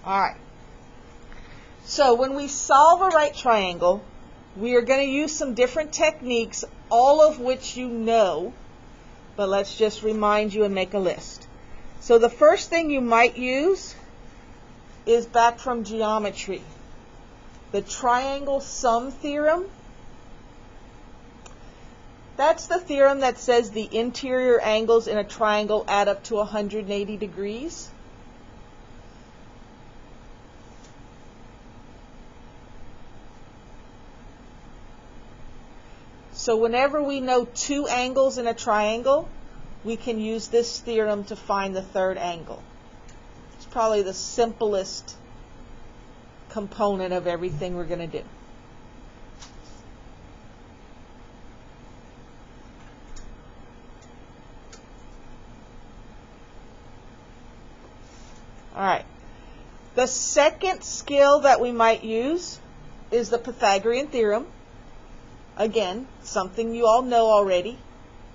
All right. So when we solve a right triangle, we are going to use some different techniques, all of which you know, but let's just remind you and make a list. So the first thing you might use is back from geometry, the triangle sum theorem. That's the theorem that says the interior angles in a triangle add up to 180 degrees. So whenever we know two angles in a triangle, we can use this theorem to find the third angle. It's probably the simplest component of everything we're going to do. All right. The second skill that we might use is the Pythagorean theorem. Again, something you all know already.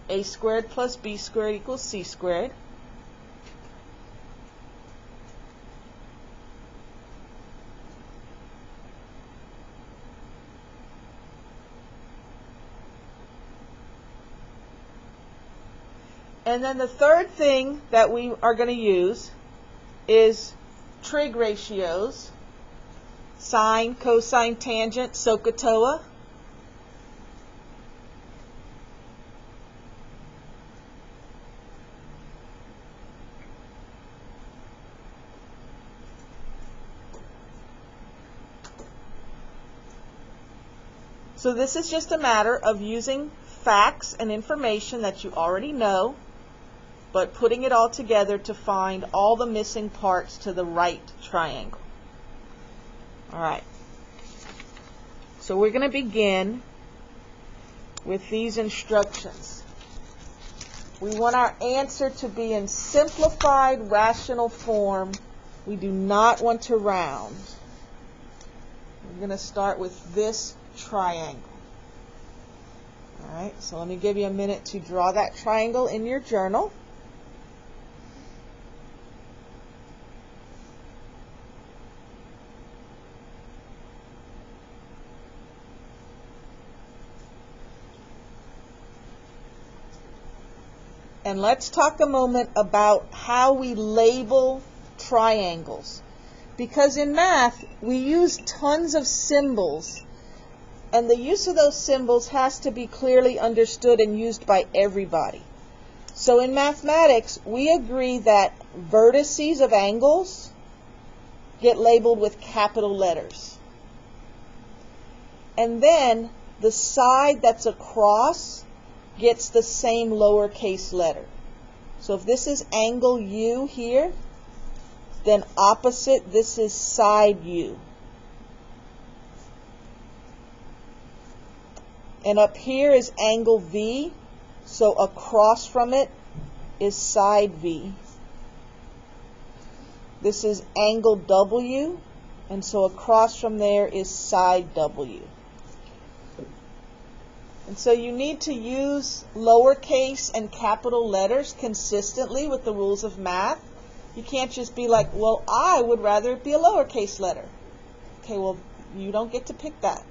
A squared plus b squared equals c squared. And then the third thing that we are going to use is trig ratios, sine, cosine, tangent, SOHCAHTOA. So this is just a matter of using facts and information that you already know, but putting it all together to find all the missing parts to the right triangle. All right. So we're going to begin with these instructions. We want our answer to be in simplified rational form. We do not want to round. We're going to start with this triangle. All right, so let me give you a minute to draw that triangle in your journal. And let's talk a moment about how we label triangles. Because in math, we use tons of symbols, and the use of those symbols has to be clearly understood and used by everybody. So in mathematics, we agree that vertices of angles get labeled with capital letters. And then the side that's across gets the same lowercase letter. So if this is angle U here, then opposite, this is side U. And up here is angle V, so across from it is side V. This is angle W, and so across from there is side W. And so you need to use lowercase and capital letters consistently with the rules of math. You can't just be like, well, I would rather it be a lowercase letter. Okay, well, you don't get to pick that.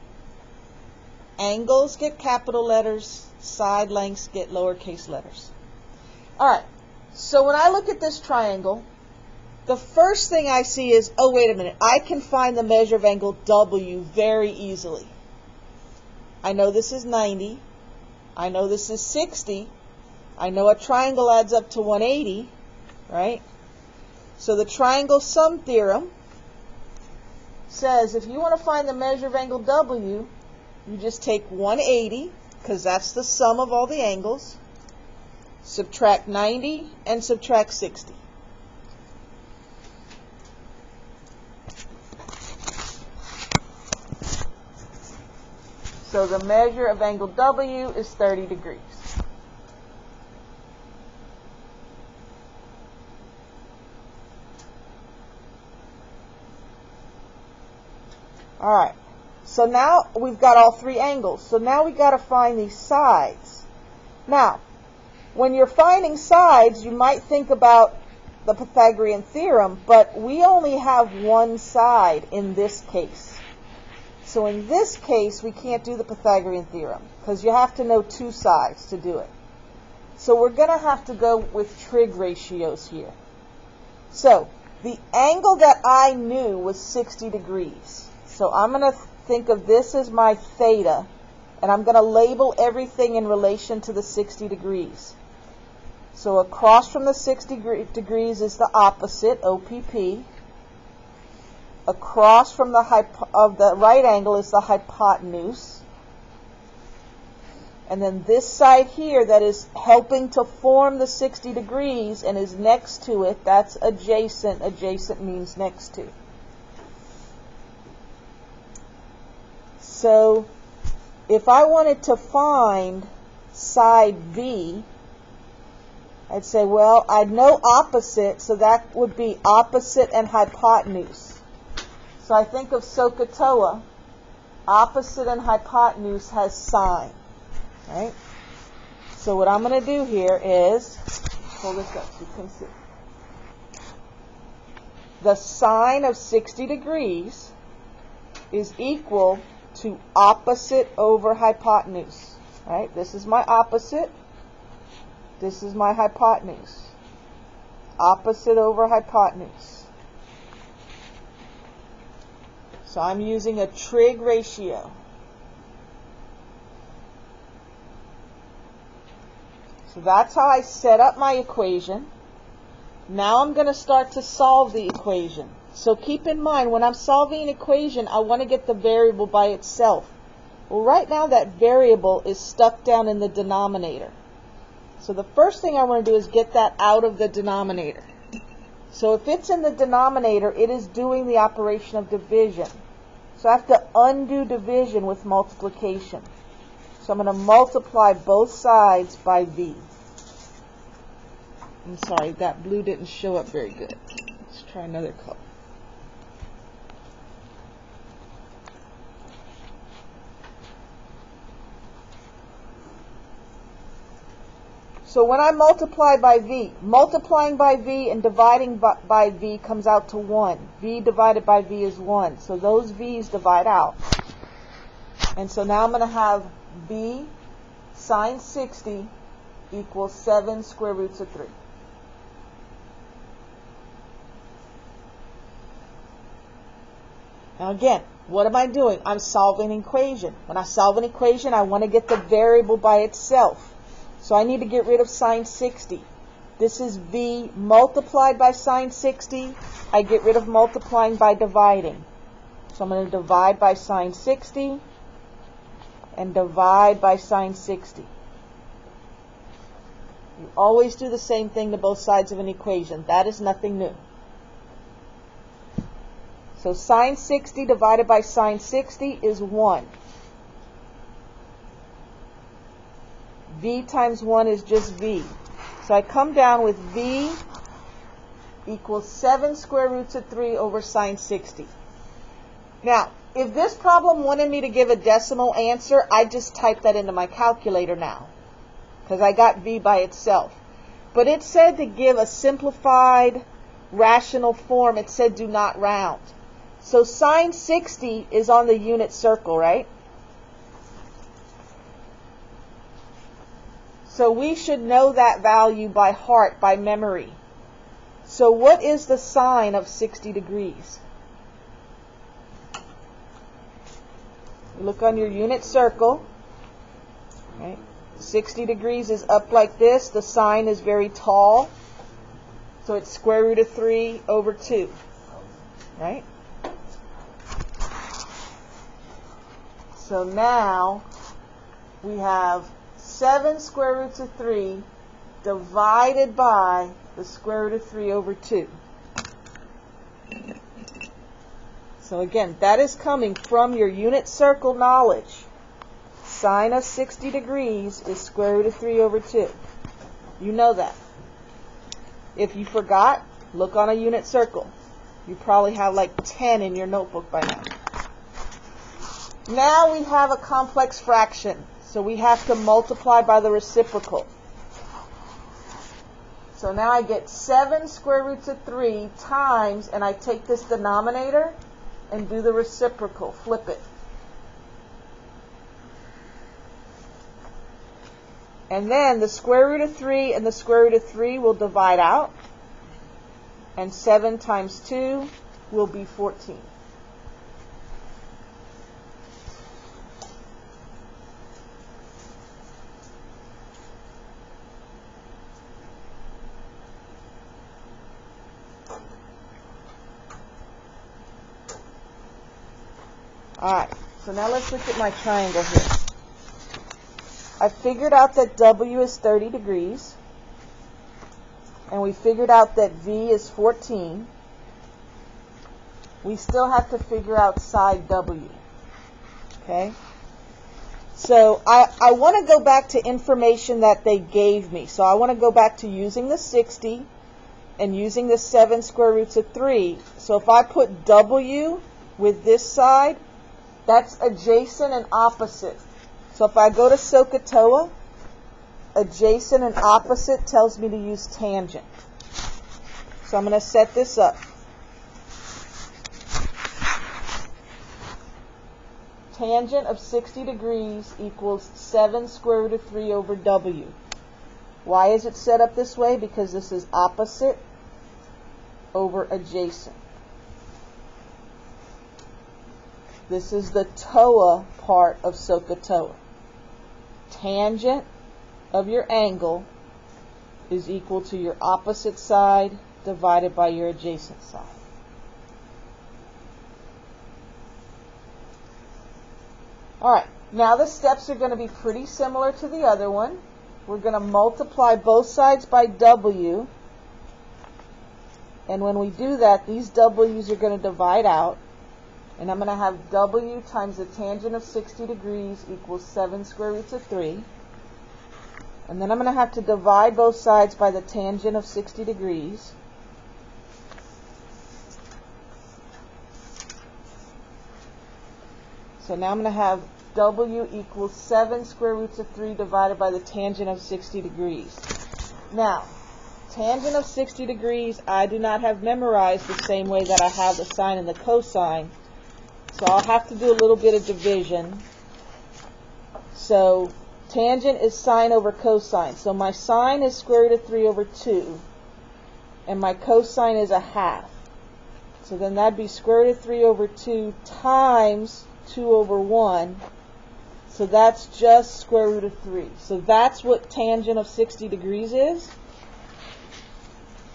Angles get capital letters, side lengths get lowercase letters. All right, so when I look at this triangle, the first thing I see is, oh, wait a minute, I can find the measure of angle W very easily. I know this is 90. I know this is 60. I know a triangle adds up to 180, right? So the triangle sum theorem says if you want to find the measure of angle W, you just take 180, because that's the sum of all the angles, subtract 90, and subtract 60. So the measure of angle W is 30 degrees. All right. So now we've got all three angles. So now we've got to find these sides. Now, when you're finding sides, you might think about the Pythagorean theorem, but we only have one side in this case. So in this case, we can't do the Pythagorean theorem because you have to know two sides to do it. So we're going to have to go with trig ratios here. So the angle that I knew was 60 degrees. So I'm going to think of this as my theta, and I'm going to label everything in relation to the 60 degrees. So across from the 60 degrees is the opposite, OPP. Across from the right angle is the hypotenuse. And then this side here that is helping to form the 60 degrees and is next to it, that's adjacent. Adjacent means next to. So if I wanted to find side V, I'd say, well, I'd know opposite, so that would be opposite and hypotenuse. So I think of SOHCAHTOA, opposite and hypotenuse has sine, right? So what I'm going to do here is, pull this up so you can see. The sine of 60 degrees is equal to opposite over hypotenuse, right? This is my opposite. This is my hypotenuse. Opposite over hypotenuse. So I'm using a trig ratio. So that's how I set up my equation. Now I'm going to start to solve the equation. So keep in mind, when I'm solving an equation, I want to get the variable by itself. Well, right now that variable is stuck down in the denominator. So the first thing I want to do is get that out of the denominator. So if it's in the denominator, it is doing the operation of division. So I have to undo division with multiplication. So I'm going to multiply both sides by V. I'm sorry, that blue didn't show up very good. Let's try another color. So when I multiply by V, multiplying by V and dividing by V comes out to 1. V divided by V is 1. So those V's divide out. And so now I'm going to have V sine 60 equals 7 square roots of 3. Now again, what am I doing? I'm solving an equation. When I solve an equation, I want to get the variable by itself. So I need to get rid of sine 60. This is V multiplied by sine 60. I get rid of multiplying by dividing. So I'm going to divide by sine 60 and divide by sine 60. You always do the same thing to both sides of an equation. That is nothing new. So sine 60 divided by sine 60 is 1. V times 1 is just V. So I come down with V equals 7 square roots of 3 over sine 60. Now, if this problem wanted me to give a decimal answer, I just type that into my calculator now, because I got V by itself. But it said to give a simplified rational form. It said do not round. So sine 60 is on the unit circle, right? So we should know that value by heart, by memory. So what is the sine of 60 degrees? Look on your unit circle. Right? 60 degrees is up like this. The sine is very tall. So it's square root of 3 over 2. Right? So now we have 7 square roots of 3 divided by the square root of 3 over 2. So again, that is coming from your unit circle knowledge. Sine of 60 degrees is square root of 3 over 2. You know that. If you forgot, look on a unit circle. You probably have like 10 in your notebook by now. Now we have a complex fraction. So we have to multiply by the reciprocal. So now I get 7 square roots of 3 times, and I take this denominator and do the reciprocal, flip it. And then the square root of 3 and the square root of 3 will divide out. And 7 times 2 will be 14. Alright, so now let's look at my triangle here. I figured out that W is 30 degrees. And we figured out that V is 14. We still have to figure out side W. Okay? So I want to go back to information that they gave me. So I want to go back to using the 60 and using the 7 square roots of 3. So if I put W with this side, that's adjacent and opposite. So if I go to SOHCAHTOA, adjacent and opposite tells me to use tangent. So I'm going to set this up. Tangent of 60 degrees equals 7 square root of 3 over W. Why is it set up this way? Because this is opposite over adjacent. This is the TOA part of SOHCAHTOA. Tangent of your angle is equal to your opposite side divided by your adjacent side. Alright, now the steps are going to be pretty similar to the other one. We're going to multiply both sides by W. And when we do that, these W's are going to divide out. And I'm going to have W times the tangent of 60 degrees equals 7 square roots of 3. And then I'm going to have to divide both sides by the tangent of 60 degrees. So now I'm going to have W equals 7 square roots of 3 divided by the tangent of 60 degrees. Now, tangent of 60 degrees I do not have memorized the same way that I have the sine and the cosine. So I'll have to do a little bit of division. So tangent is sine over cosine. So my sine is square root of 3 over 2. And my cosine is a half. So then that'd be square root of 3 over 2 times 2 over 1. So that's just square root of 3. So that's what tangent of 60 degrees is.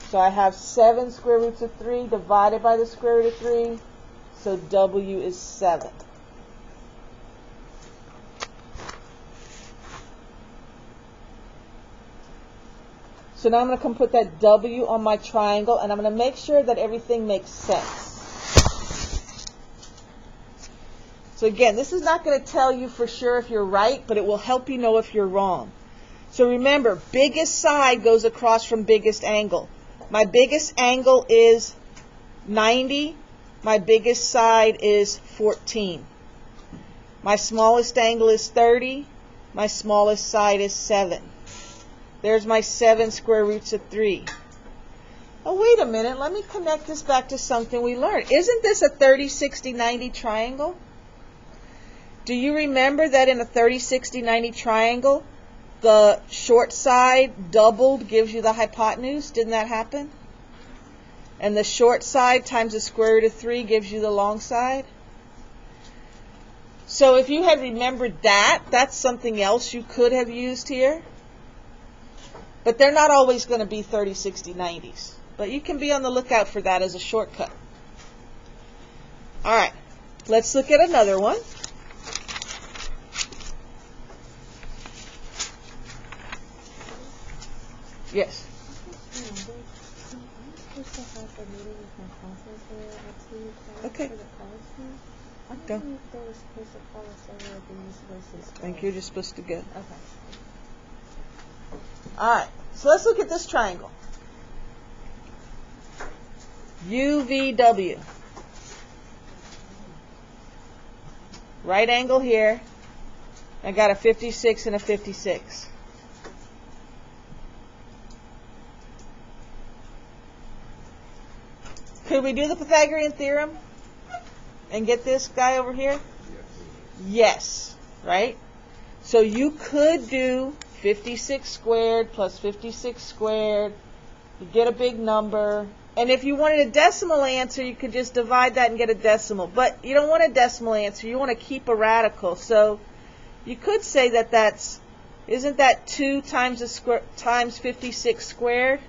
So I have 7 square roots of 3 divided by the square root of 3. So W is 7. So now I'm going to come put that W on my triangle, and I'm going to make sure that everything makes sense. So again, this is not going to tell you for sure if you're right, but it will help you know if you're wrong. So remember, biggest side goes across from biggest angle. My biggest angle is 90. My biggest side is 14. My smallest angle is 30. My smallest side is 7. There's my 7 square roots of 3. Oh, wait a minute. Let me connect this back to something we learned. Isn't this a 30, 60, 90 triangle? Do you remember that in a 30, 60, 90 triangle, the short side doubled gives you the hypotenuse? Didn't that happen? And the short side times the square root of 3 gives you the long side. So if you had remembered that, that's something else you could have used here. But they're not always going to be 30, 60, 90s. But you can be on the lookout for that as a shortcut. All right, let's look at another one. Yes. Okay. Go. I think you're just supposed to go. Okay. Alright, so let's look at this triangle. UVW. Right angle here. I got a 56 and a 56. Could we do the Pythagorean theorem and get this guy over here? Yes, right? So you could do 56 squared plus 56 squared. You get a big number. And if you wanted a decimal answer, you could just divide that and get a decimal. But you don't want a decimal answer. You want to keep a radical. So you could say that isn't that 2 times 56 squared?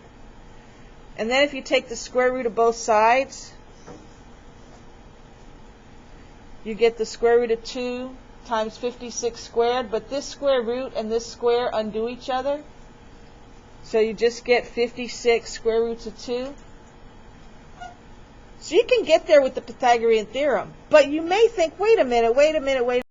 And then if you take the square root of both sides, you get the square root of 2 times 56 squared. But this square root and this square undo each other. So you just get 56 square roots of 2. So you can get there with the Pythagorean theorem. But you may think, wait a minute.